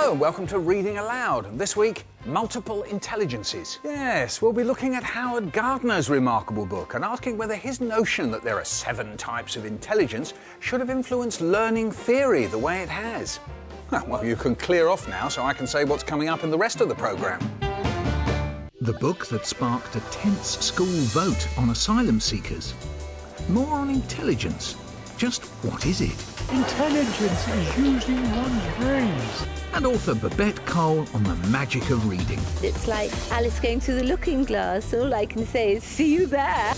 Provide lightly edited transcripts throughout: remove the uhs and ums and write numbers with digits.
Hello and welcome to Reading Aloud, and this week, Multiple Intelligences. Yes, we'll be looking at Howard Gardner's remarkable book and asking whether his notion that there are 7 types of intelligence should have influenced learning theory the way it has. Well, you can clear off now so I can say what's coming up in the rest of the programme. The book that sparked a tense school vote on asylum seekers. More on intelligence. Just what is it? Intelligence is using one's brains. And author Babette Cole on the magic of reading. It's like Alice going through the looking glass. All I can say is, see you there.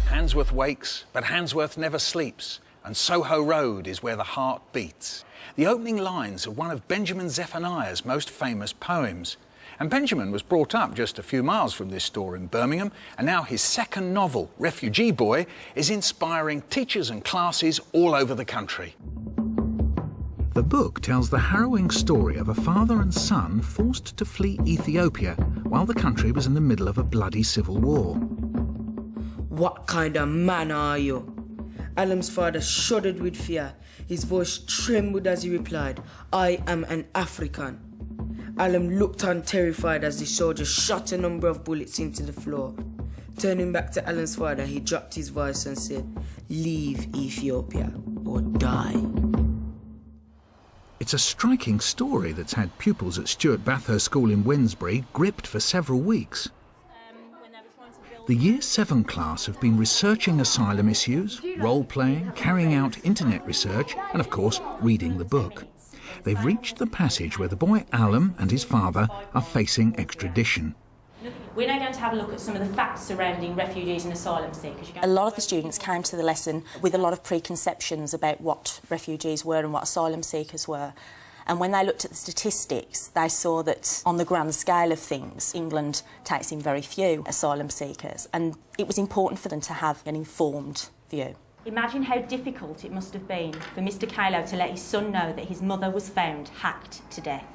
Handsworth wakes, but Handsworth never sleeps, and Soho Road is where the heart beats. The opening lines of one of Benjamin Zephaniah's most famous poems. And Benjamin was brought up just a few miles from this store in Birmingham, and now his second novel, Refugee Boy, is inspiring teachers and classes all over the country. The book tells the harrowing story of a father and son forced to flee Ethiopia while the country was in the middle of a bloody civil war. What kind of man are you? Alam's father shuddered with fear. His voice trembled as he replied, I am an African. Alam looked on terrified as the soldier shot a number of bullets into the floor. Turning back to Alam's father, he dropped his voice and said, leave Ethiopia or die. It's a striking story that's had pupils at Stuart Bathurst School in Wednesbury gripped for several weeks. The Year 7 class have been researching asylum issues, role-playing, carrying out internet research and, of course, reading the book. They've reached the passage where the boy Alam and his father are facing extradition. We're now going to have a look at some of the facts surrounding refugees and asylum seekers. A lot of the students came to the lesson with a lot of preconceptions about what refugees were and what asylum seekers were. And when they looked at the statistics, they saw that on the grand scale of things, England takes in very few asylum seekers. And it was important for them to have an informed view. Imagine how difficult it must have been for Mr. Kalo to let his son know that his mother was found hacked to death.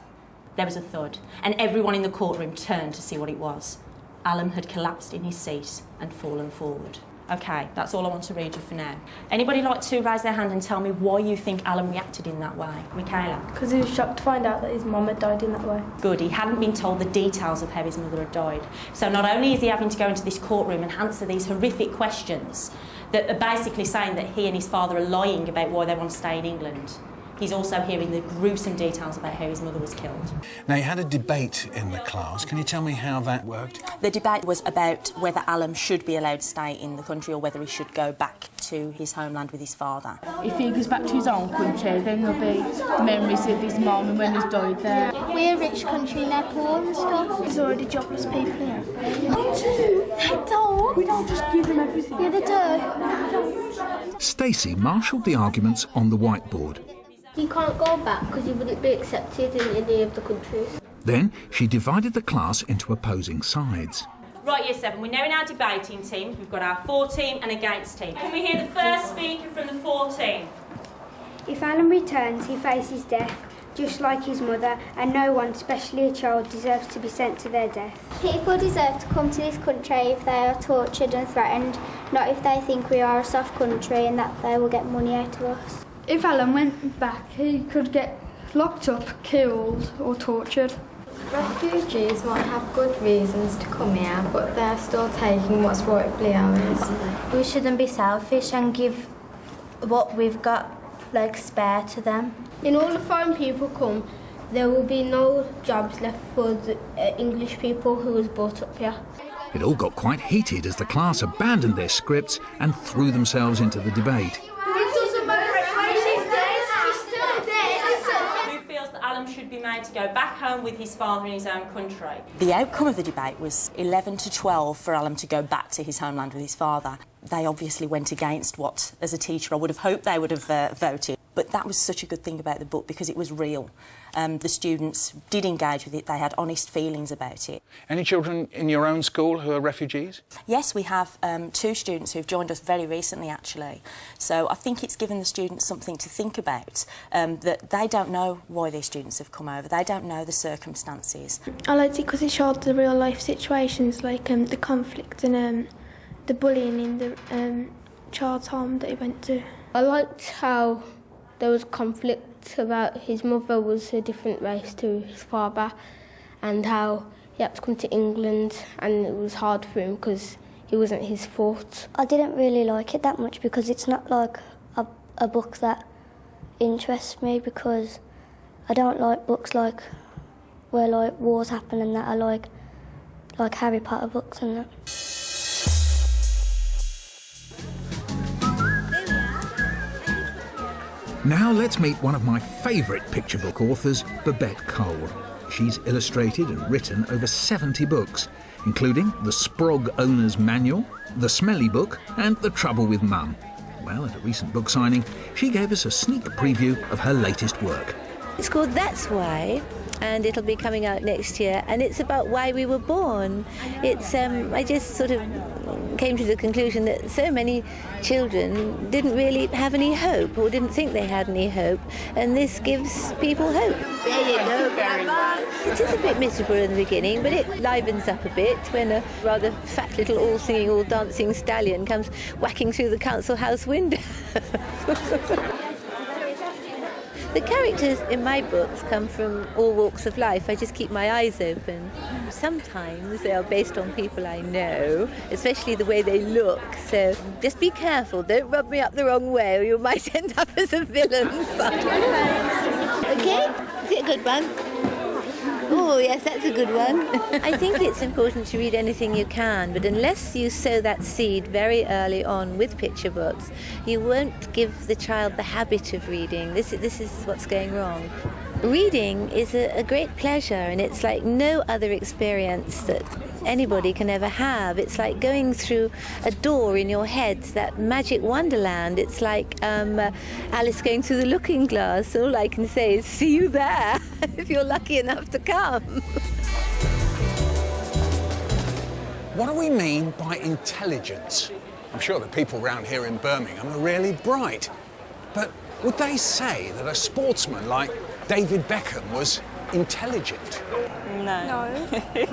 There was a thud, and everyone in the courtroom turned to see what it was. Alam had collapsed in his seat and fallen forward. OK, that's all I want to read you for now. Anybody like to raise their hand and tell me why you think Alam reacted in that way? Michaela? Because he was shocked to find out that his mum had died in that way. Good, he hadn't been told the details of how his mother had died. So not only is he having to go into this courtroom and answer these horrific questions that are basically saying that he and his father are lying about why they want to stay in England, he's also hearing the gruesome details about how his mother was killed. Now, you had a debate in the class. Can you tell me how that worked? The debate was about whether Alam should be allowed to stay in the country or whether he should go back to his homeland with his father. If he goes back to his own country, then there'll be memories of his mum and when he's died there. We're a rich country, and they're poor and stuff. There's already jobless people here. They don't. We don't just give them everything. Yeah, they do. Stacey marshalled the arguments on the whiteboard. You can't go back because you wouldn't be accepted in any of the countries. Then she divided the class into opposing sides. Right, Year 7, we're now in our debating teams. We've got our for team and against team. Can we hear the first speaker from the for team? If Alam returns, he faces death, just like his mother, and no one, especially a child, deserves to be sent to their death. People deserve to come to this country if they are tortured and threatened, not if they think we are a soft country and that they will get money out of us. If Alam went back, he could get locked up, killed or tortured. Refugees might have good reasons to come here, but they're still taking what's rightfully ours. We shouldn't be selfish and give what we've got, like, spare to them. In all the foreign people come, there will be no jobs left for the English people who was brought up here. It all got quite heated as the class abandoned their scripts and threw themselves into the debate. Alam should be made to go back home with his father in his own country. The outcome of the debate was 11 to 12 for Alam to go back to his homeland with his father. They obviously went against what, as a teacher, I would have hoped they would have voted. But that was such a good thing about the book because it was real. The students did engage with it. They had honest feelings about it. Any children in your own school who are refugees? Yes, we have 2 students who've joined us very recently, actually. So I think it's given the students something to think about, that they don't know why these students have come over. They don't know the circumstances. I liked it because it showed the real-life situations, like the conflict and the bullying in the child's home that he went to. I liked how there was conflict fact about his mother was a different race to his father, and how he had to come to England and it was hard for him because it wasn't his fault. I didn't really like it that much because it's not like a book that interests me, because I don't like books like where like wars happen and that. I like Harry Potter books and that. Now let's meet one of my favourite picture book authors, Babette Cole. She's illustrated and written over 70 books, including The Sprog Owner's Manual, The Smelly Book and The Trouble with Mum. Well, at a recent book signing, she gave us a sneak preview of her latest work. It's called That's Why, and it'll be coming out next year, and it's about why we were born. It's I just sort of came to the conclusion that so many children didn't really have any hope, or didn't think they had any hope, and this gives people hope. There you go, Grandma. It is a bit miserable in the beginning, but it livens up a bit when a rather fat little all-singing, all-dancing stallion comes whacking through the council house window. The characters in my books come from all walks of life. I just keep my eyes open. Sometimes they are based on people I know, especially the way they look. So just be careful, don't rub me up the wrong way or you might end up as a villain. Okay? Is it a good one? Oh, yes, that's a good one. I think it's important to read anything you can, but unless you sow that seed very early on with picture books, you won't give the child the habit of reading. This is what's going wrong. Reading is a great pleasure, and it's like no other experience that anybody can ever have. It's like going through a door in your head, that magic wonderland. It's like Alice going through the looking glass. All I can say is see you there if you're lucky enough to come. What do we mean by intelligence? I'm sure the people around here in Birmingham are really bright, but would they say that a sportsman like David Beckham was intelligent? No.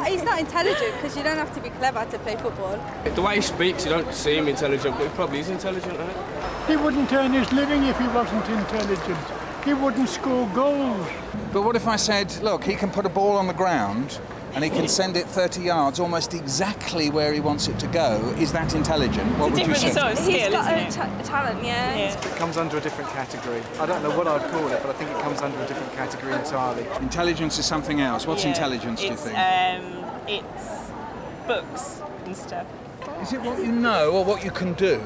He's not intelligent because you don't have to be clever to play football. The way he speaks, you don't see him intelligent, but he probably is intelligent, right? He wouldn't earn his living if he wasn't intelligent. He wouldn't score goals. But what if I said, look, he can put a ball on the ground and he can send it 30 yards almost exactly where he wants it to go? Is that intelligent? What would you say? Sort of skill, He's got a talent, yeah. It comes under a different category. I don't know what I'd call it, but I think it comes under a different category entirely. Intelligence is something else. What's intelligence, do you think? It's books and stuff. Is it what you know or what you can do?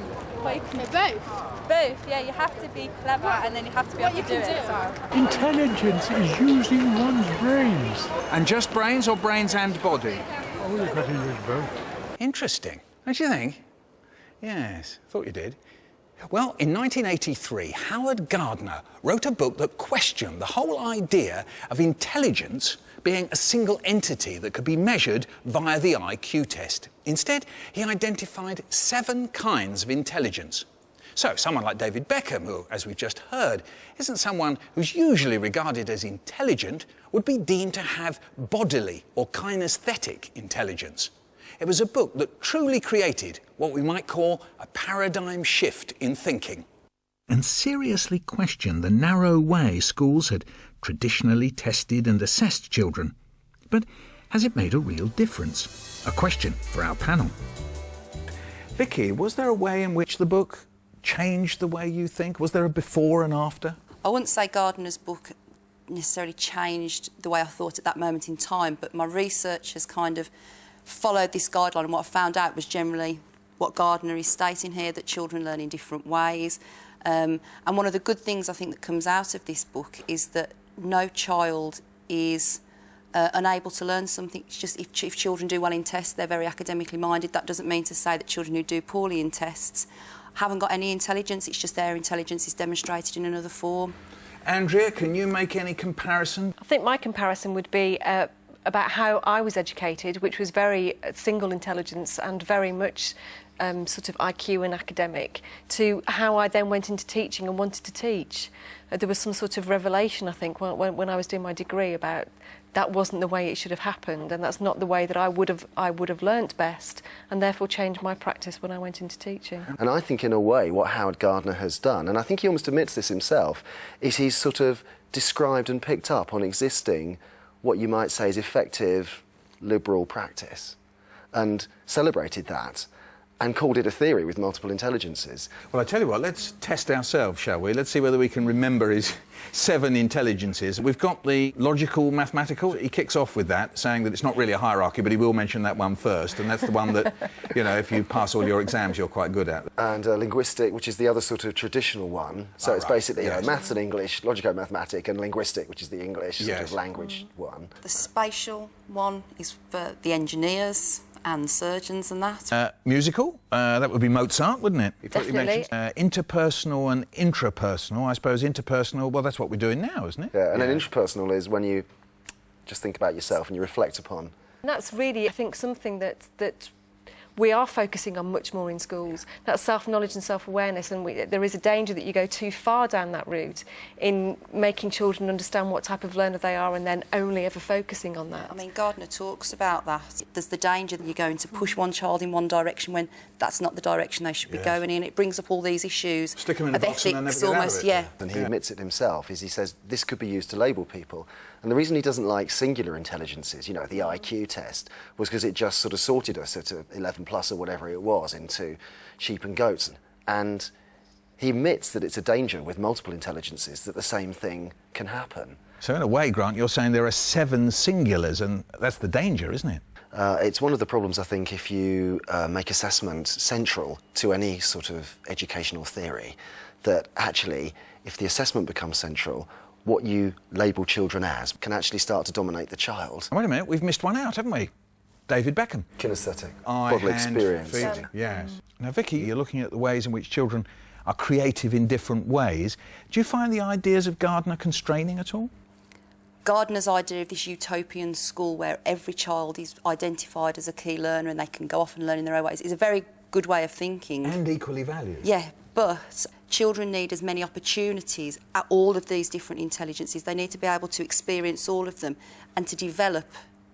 What you can do? Both, yeah. You have to be clever and then you have to be able to do it as well. Intelligence is using one's brains. And just brains or brains and body? Oh, you've got to use both. Interesting, don't you think? Yes, thought you did. Well, in 1983, Howard Gardner wrote a book that questioned the whole idea of intelligence being a single entity that could be measured via the IQ test. Instead, he identified 7 kinds of intelligence. So, someone like David Beckham, who, as we've just heard, isn't someone who's usually regarded as intelligent, would be deemed to have bodily or kinesthetic intelligence. It was a book that truly created what we might call a paradigm shift in thinking. And seriously questioned the narrow way schools had traditionally tested and assessed children. But has it made a real difference? A question for our panel. Vicky, was there a way in which the book changed the way you think? Was there a before and after? I wouldn't say Gardner's book necessarily changed the way I thought at that moment in time, but my research has kind of followed this guideline, and what I found out was generally what Gardner is stating here, that children learn in different ways. And one of the good things I think that comes out of this book is that no child is unable to learn something. It's just if children do well in tests, they're very academically minded. That doesn't mean to say that children who do poorly in tests haven't got any intelligence. It's just their intelligence is demonstrated in another form. Andrea, can you make any comparison? I think my comparison would be about how I was educated, which was very single intelligence and very much sort of IQ and academic, to how I then went into teaching and wanted to teach. There was some sort of revelation, I think, when I was doing my degree about that wasn't the way it should have happened, and that's not the way that I would have learnt best, and therefore changed my practice when I went into teaching. And I think, in a way, what Howard Gardner has done, and I think he almost admits this himself, is he's sort of described and picked up on existing, what you might say is effective liberal practice, and celebrated that, and called it a theory with multiple intelligences. Well, I tell you what, let's test ourselves, shall we? Let's see whether we can remember his 7 intelligences. We've got the logical, mathematical. He kicks off with that, saying that it's not really a hierarchy, but he will mention that one first, and that's the one that, you know, if you pass all your exams, you're quite good at. And linguistic, which is the other sort of traditional one. So it's basically, you know, maths and English, logico-mathematic, and linguistic, which is the English sort of language one. The spatial one is for the engineers and surgeons and that. Musical, that would be Mozart, wouldn't it? Definitely. Interpersonal and intrapersonal. I suppose interpersonal, well, that's what we're doing now, isn't it? Yeah, and then intrapersonal is when you just think about yourself and you reflect upon. And that's really, I think, something that we are focusing on much more in schools. That's self-knowledge and self-awareness, and there is a danger that you go too far down that route in making children understand what type of learner they are and then only ever focusing on that. I mean, Gardner talks about that. There's the danger that you're going to push one child in one direction when that's not the direction they should be going in. It brings up all these issues Stick them in a box and they'll never get almost, out of it. And he admits it himself, is he says this could be used to label people. And the reason he doesn't like singular intelligences, you know, the IQ test, was because it just sort of sorted us at 11 plus or whatever it was into sheep and goats. And he admits that it's a danger with multiple intelligences that the same thing can happen. So in a way, Grant, you're saying there are 7 singulars, and that's the danger, isn't it? It's one of the problems, I think, if you make assessment central to any sort of educational theory, that actually, if the assessment becomes central, what you label children as can actually start to dominate the child. Wait a minute, we've missed one out, haven't we? David Beckham. Kinesthetic, Eye, bodily hand, experience. feeling. Yes. Now, Vicky, you're looking at the ways in which children are creative in different ways. Do you find the ideas of Gardner constraining at all? Gardner's idea of this utopian school where every child is identified as a key learner and they can go off and learn in their own ways is a very good way of thinking. And equally valued. Yeah, but children need as many opportunities at all of these different intelligences. They need to be able to experience all of them and to develop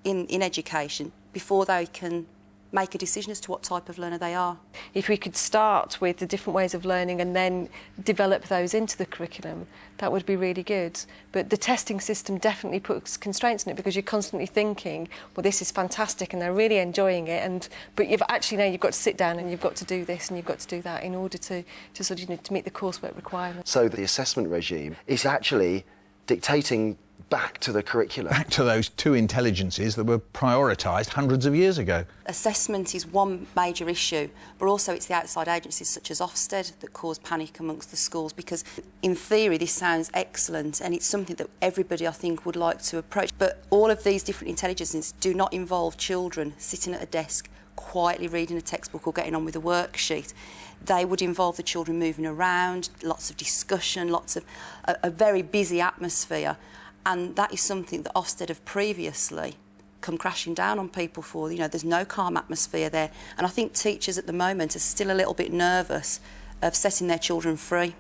in education before they can make a decision as to what type of learner they are. If we could start with the different ways of learning and then develop those into the curriculum, that would be really good. But the testing system definitely puts constraints on it because you're constantly thinking, well, this is fantastic and they're really enjoying it, but you've actually now you've got to sit down and you've got to do this and you've got to do that in order to sort of, you know, to meet the coursework requirements. So the assessment regime is actually dictating back to the curriculum. Back to those 2 intelligences that were prioritised hundreds of years ago. Assessment is one major issue, but also it's the outside agencies such as Ofsted that cause panic amongst the schools, because in theory this sounds excellent and it's something that everybody, I think, would like to approach. But all of these different intelligences do not involve children sitting at a desk quietly reading a textbook or getting on with a worksheet. They would involve the children moving around, lots of discussion, lots of a very busy atmosphere. And that is something that Ofsted have previously come crashing down on people for. You know, there's no calm atmosphere there. And I think teachers at the moment are still a little bit nervous of setting their children free.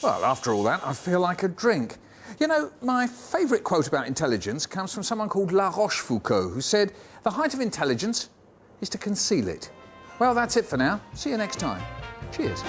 Well, after all that, I feel like a drink. You know, my favourite quote about intelligence comes from someone called La Rochefoucauld, who said, "The height of intelligence is to conceal it." Well, that's it for now. See you next time. Cheers.